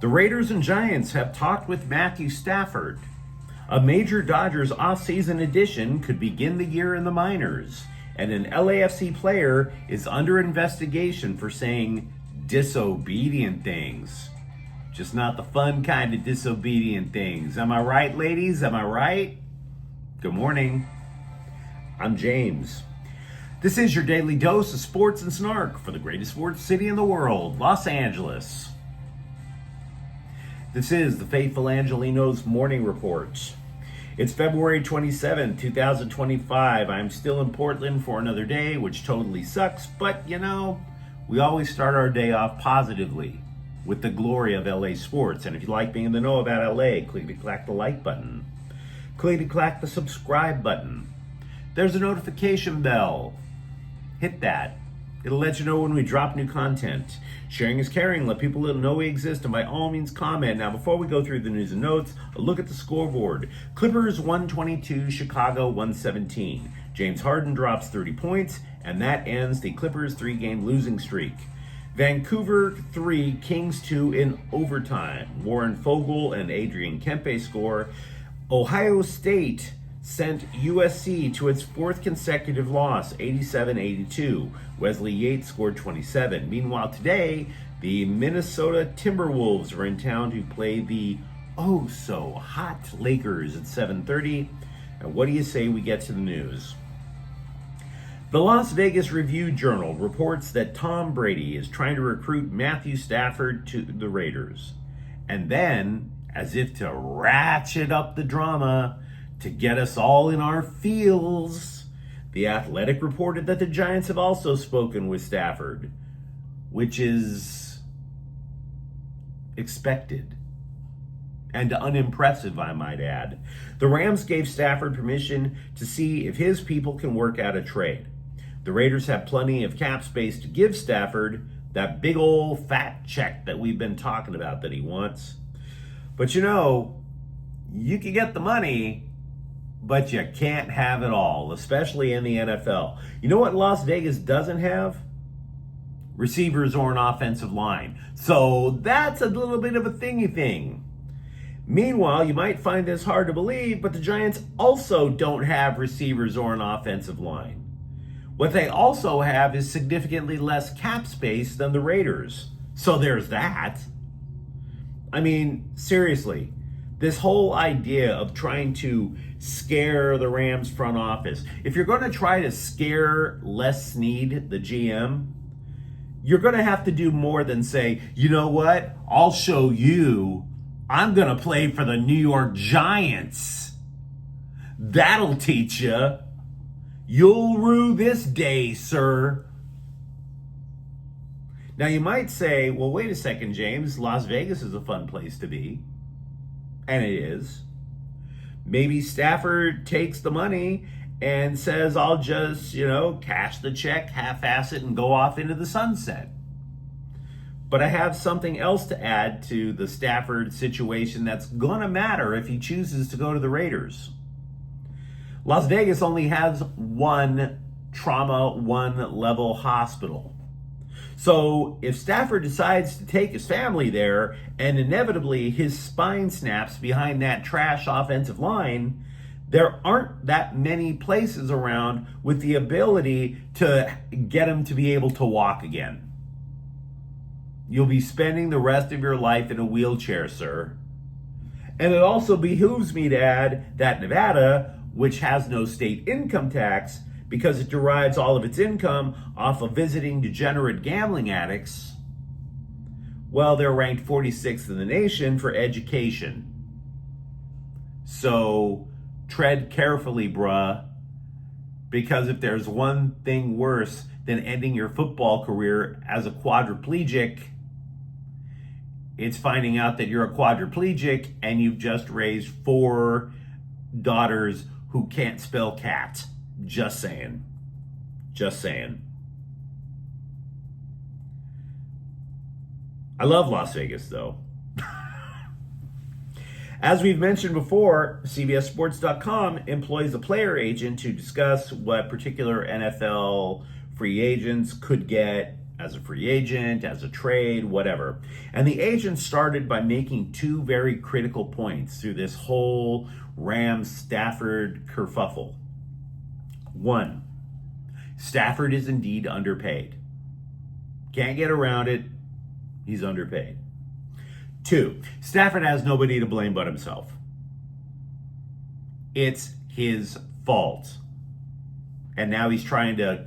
The Raiders and Giants have talked with Matthew Stafford. A major Dodgers offseason addition could begin the year in the minors. And an LAFC player is under investigation for saying disobedient things. Just not the fun kind of disobedient things. Am I right, ladies? Am I right? Good morning. I'm James. This is your daily dose of sports and snark for the greatest sports city in the world, Los Angeles. This is the Faithful Angelenos Morning Report. It's February 27, 2025. I'm still in Portland for another day, which totally sucks, but we always start our day off positively with the glory of LA sports. And if you like being in the know about LA, click the like button. Click the subscribe button. There's a notification bell. Hit that. It'll let you know when we drop new content. Sharing is caring. Let people know we exist, and by all means comment. Now, before we go through the news and notes, a look at the scoreboard. Clippers 122, Chicago 117. James Harden drops 30 points, and that ends the Clippers' 3-game losing streak. Vancouver 3, Kings 2 in overtime. Warren Fogle and Adrian Kempe score. Ohio State sent USC to its fourth consecutive loss, 87-82. Wesley Yates scored 27. Meanwhile, today, the Minnesota Timberwolves are in town to play the oh-so-hot Lakers at 7:30. And what do you say we get to the news? The Las Vegas Review-Journal reports that Tom Brady is trying to recruit Matthew Stafford to the Raiders. And then, as if to ratchet up the drama, to get us all in our feels, The Athletic reported that the Giants have also spoken with Stafford, which is expected and unimpressive, I might add. The Rams gave Stafford permission to see if his people can work out a trade. The Raiders have plenty of cap space to give Stafford that big old fat check that we've been talking about that he wants. But you can get the money, but you can't have it all, especially in the NFL. You know what Las Vegas doesn't have? Receivers or an offensive line. So that's a little bit of a thingy thing. Meanwhile, you might find this hard to believe, but the Giants also don't have receivers or an offensive line. What they also have is significantly less cap space than the Raiders. So there's that. I mean, seriously, this whole idea of trying to scare the Rams front office. If you're going to try to scare Les Snead, the GM, you're going to have to do more than say, you know what, I'll show you. I'm going to play for the New York Giants. That'll teach you. You'll rue this day, sir. Now you might say, well, wait a second, James. Las Vegas is a fun place to be. And it is. Maybe Stafford takes the money and says, I'll just, cash the check, half-ass it, and go off into the sunset. But I have something else to add to the Stafford situation that's going to matter if he chooses to go to the Raiders. Las Vegas only has one Trauma 1 level hospital. So if Stafford decides to take his family there and inevitably his spine snaps behind that trash offensive line, there aren't that many places around with the ability to get him to be able to walk again. You'll be spending the rest of your life in a wheelchair, sir. And it also behooves me to add that Nevada, which has no state income tax, because it derives all of its income off of visiting degenerate gambling addicts, well, they're ranked 46th in the nation for education. So tread carefully, bruh, because if there's one thing worse than ending your football career as a quadriplegic, it's finding out that you're a quadriplegic and you've just raised 4 daughters who can't spell cat. Just saying. I love Las Vegas, though. As we've mentioned before, CBSSports.com employs a player agent to discuss what particular NFL free agents could get as a free agent, as a trade, whatever. And the agent started by making two very critical points through this whole Rams-Stafford kerfuffle. One, Stafford is indeed underpaid. Can't get around it. He's underpaid. Two, Stafford has nobody to blame but himself. It's his fault. And now he's trying to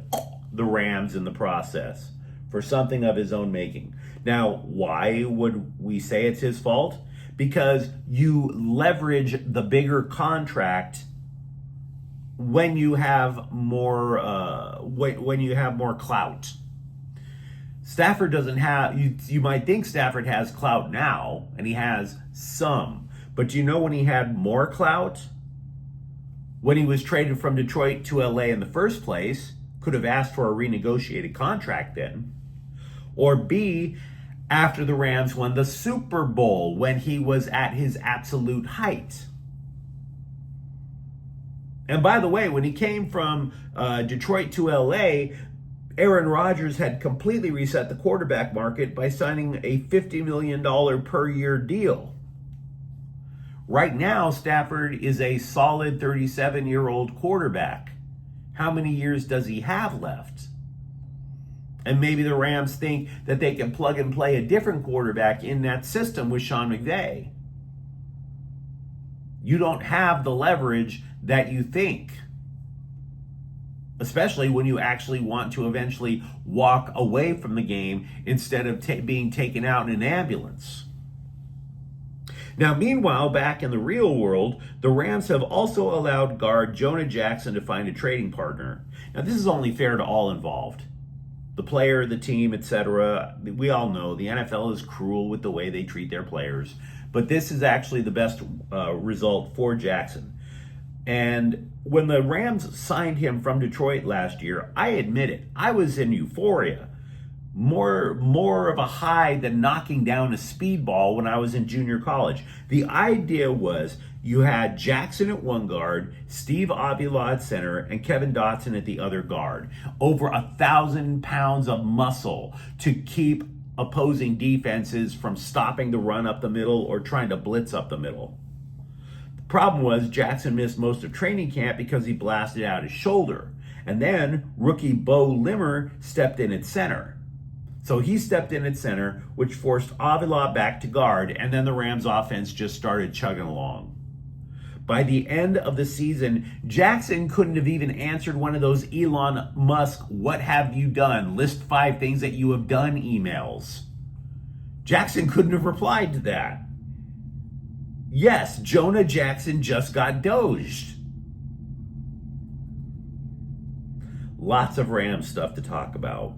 the Rams in the process for something of his own making. Now, why would we say it's his fault? Because you leverage the bigger contract when you have more clout. Stafford doesn't have, you might think Stafford has clout now, and he has some. But do you know when he had more clout? When he was traded from Detroit to LA in the first place, could have asked for a renegotiated contract then. Or B, after the Rams won the Super Bowl when he was at his absolute height. And by the way, when he came from Detroit to LA, Aaron Rodgers had completely reset the quarterback market by signing a $50 million per year deal. Right now, Stafford is a solid 37-year-old quarterback. How many years does he have left? And maybe the Rams think that they can plug and play a different quarterback in that system with Sean McVay. You don't have the leverage that you think, especially when you actually want to eventually walk away from the game instead of being taken out in an ambulance. Now, meanwhile, back in the real world, the Rams have also allowed guard Jonah Jackson to find a trading partner. Now, this is only fair to all involved. The player, the team, etc. We all know the NFL is cruel with the way they treat their players, but this is actually the best result for Jackson. And when the Rams signed him from Detroit last year, I admit it, I was in euphoria. More of a high than knocking down a speedball when I was in junior college. The idea was you had Jackson at one guard, Steve Avila at center, and Kevin Dotson at the other guard. Over 1,000 pounds of muscle to keep opposing defenses from stopping the run up the middle or trying to blitz up the middle. The problem was Jackson missed most of training camp because he blasted out his shoulder. And then rookie Bo Limmer stepped in at center. So he stepped in at center, which forced Avila back to guard, and then the Rams offense just started chugging along. By the end of the season, Jackson couldn't have even answered one of those Elon Musk, "What have you done? List 5 things that you have done" emails. Jackson couldn't have replied to that. Yes, Jonah Jackson just got doged. Lots of Rams stuff to talk about.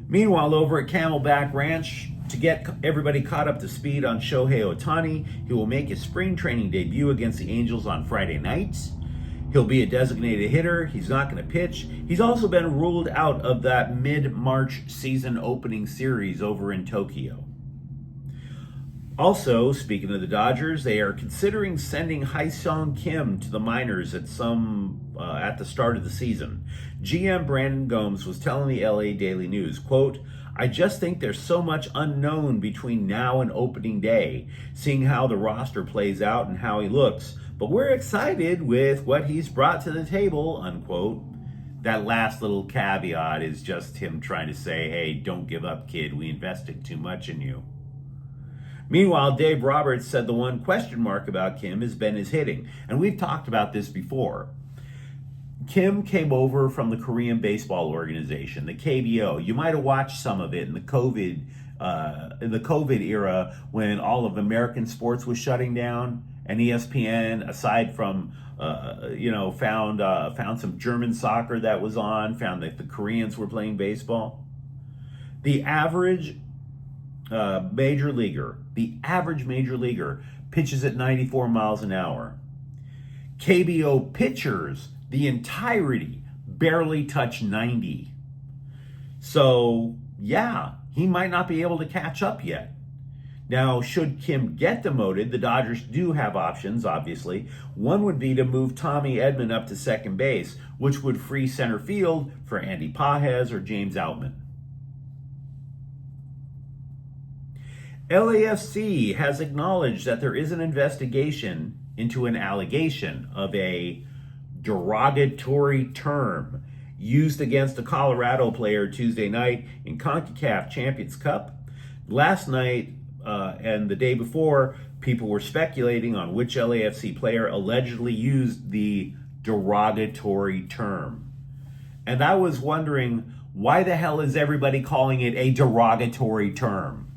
Meanwhile, over at Camelback Ranch, to get everybody caught up to speed on Shohei Ohtani, he will make his spring training debut against the Angels on Friday night. He'll be a designated hitter. He's not going to pitch. He's also been ruled out of that mid-March season opening series over in Tokyo. Also, speaking of the Dodgers, they are considering sending Ha-Seong Kim to the minors at the start of the season. GM Brandon Gomes was telling the LA Daily News, quote, "I just think there's so much unknown between now and opening day, seeing how the roster plays out and how he looks, but we're excited with what he's brought to the table," unquote. That last little caveat is just him trying to say, hey, don't give up, kid. We invested too much in you. Meanwhile, Dave Roberts said the one question mark about Kim has been his hitting. And we've talked about this before. Kim came over from the Korean Baseball Organization, the KBO. You might have watched some of it in the COVID era when all of American sports was shutting down, and ESPN, aside from found some German soccer that was on, found that the Koreans were playing baseball. The average major leaguer pitches at 94 miles an hour. KBO pitchers, the entirety, barely touch 90. So, yeah, he might not be able to catch up yet. Now, should Kim get demoted, the Dodgers do have options, obviously. One would be to move Tommy Edman up to second base, which would free center field for Andy Pages or James Outman. LAFC has acknowledged that there is an investigation into an allegation of a derogatory term used against a Colorado player Tuesday night in CONCACAF Champions Cup. Last night and the day before, people were speculating on which LAFC player allegedly used the derogatory term. And I was wondering, why the hell is everybody calling it a derogatory term?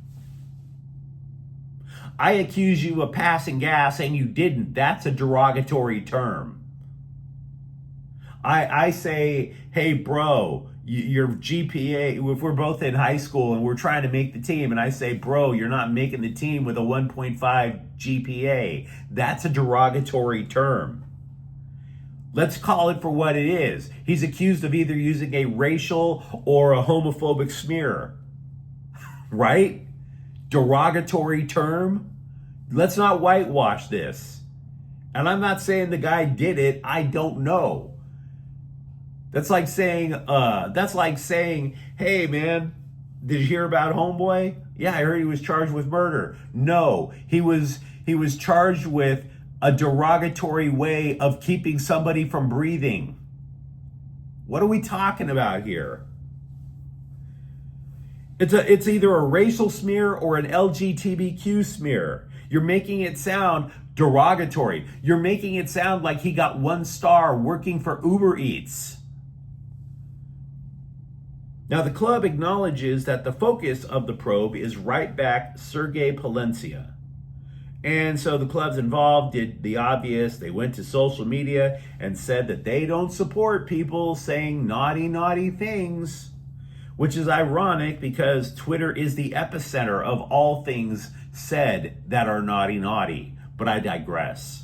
I accuse you of passing gas and you didn't. That's a derogatory term. I say, hey, bro, your GPA, if we're both in high school and we're trying to make the team, and I say, bro, you're not making the team with a 1.5 GPA. That's a derogatory term. Let's call it for what it is. He's accused of either using a racial or a homophobic smear. Right? Derogatory term. Let's not whitewash this. And I'm not saying the guy did it. I don't know. That's like saying, hey man, did you hear about Homeboy? Yeah, I heard he was charged with murder. No, he was charged with a derogatory way of keeping somebody from breathing. What are we talking about here? It's either a racial smear or an LGBTQ smear. You're making it sound derogatory. You're making it sound like he got 1 star working for Uber Eats. Now, the club acknowledges that the focus of the probe is right back Sergei Palencia. And so the clubs involved did the obvious. They went to social media and said that they don't support people saying naughty, naughty things, which is ironic because Twitter is the epicenter of all things said that are naughty, naughty. But I digress.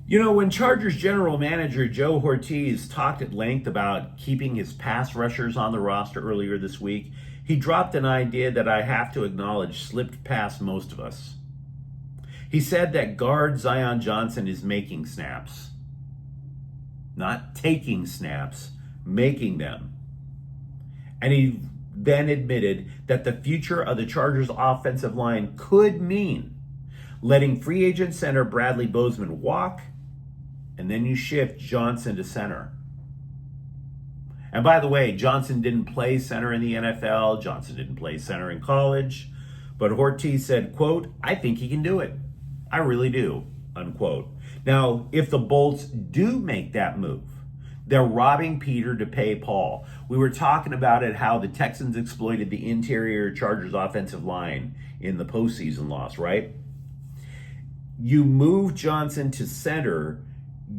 You know, when Chargers general manager Joe Ortiz talked at length about keeping his pass rushers on the roster earlier this week, he dropped an idea that I have to acknowledge slipped past most of us. He said that guard Zion Johnson is making snaps. Not taking snaps, making them. And he then admitted that the future of the Chargers offensive line could mean letting free agent center Bradley Bozeman walk, and then you shift Johnson to center. And by the way, Johnson didn't play center in the NFL. Johnson didn't play center in college. But Ortiz said, quote, I think he can do it. I really do, unquote. Now, if the Bolts do make that move, they're robbing Peter to pay Paul. We were talking about it, how the Texans exploited the interior Chargers offensive line in the postseason loss, right? You move Johnson to center,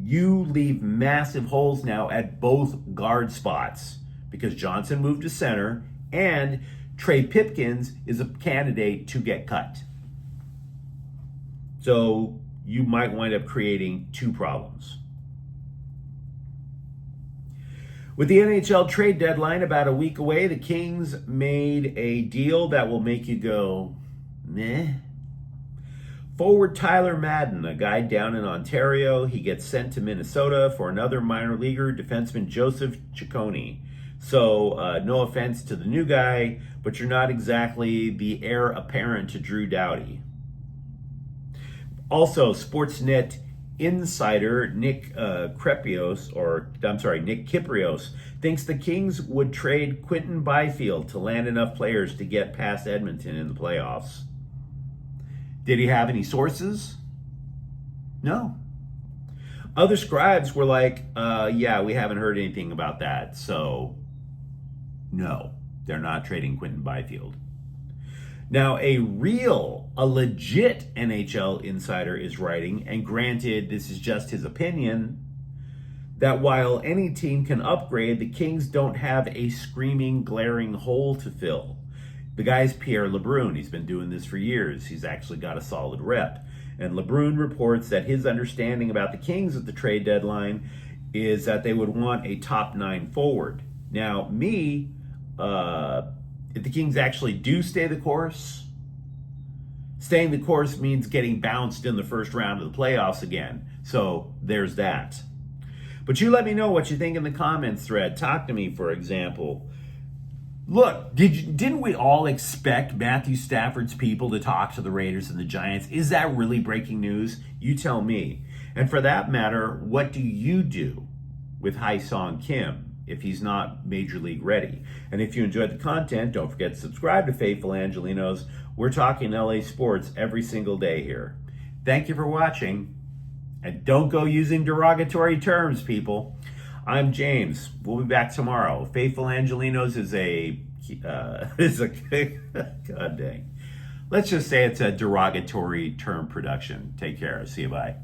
you leave massive holes now at both guard spots because Johnson moved to center and Trey Pipkins is a candidate to get cut. So you might wind up creating 2 problems. With the NHL trade deadline about a week away, the Kings made a deal that will make you go, meh. Forward Tyler Madden, a guy down in Ontario, he gets sent to Minnesota for another minor leaguer, defenseman Joseph Ciccone. So no offense to the new guy, but you're not exactly the heir apparent to Drew Doughty. Also, Sportsnet insider Nick Kypreos thinks the Kings would trade Quinton Byfield to land enough players to get past Edmonton in the playoffs. Did he have any sources? No. Other scribes were like, yeah, we haven't heard anything about that. So, no, they're not trading Quinton Byfield. Now, a legit NHL insider is writing, and granted, this is just his opinion, that while any team can upgrade, the Kings don't have a screaming, glaring hole to fill. The guy's Pierre LeBrun. He's been doing this for years. He's actually got a solid rep. And LeBrun reports that his understanding about the Kings at the trade deadline is that they would want a top 9 forward. Now, me, if the Kings actually do stay the course, staying the course means getting bounced in the first round of the playoffs again. So there's that. But you let me know what you think in the comments thread. Talk to me, for example. Look, didn't we all expect Matthew Stafford's people to talk to the Raiders and the Giants? Is that really breaking news? You tell me. And for that matter, what do you do with Hae-Sung Kim if he's not Major League ready? And if you enjoyed the content, don't forget to subscribe to Faithful Angelenos. We're talking LA sports every single day here. Thank you for watching. And don't go using derogatory terms, people. I'm James. We'll be back tomorrow. Faithful Angelenos is a god dang. Let's just say it's a derogatory term production. Take care. See you. Bye.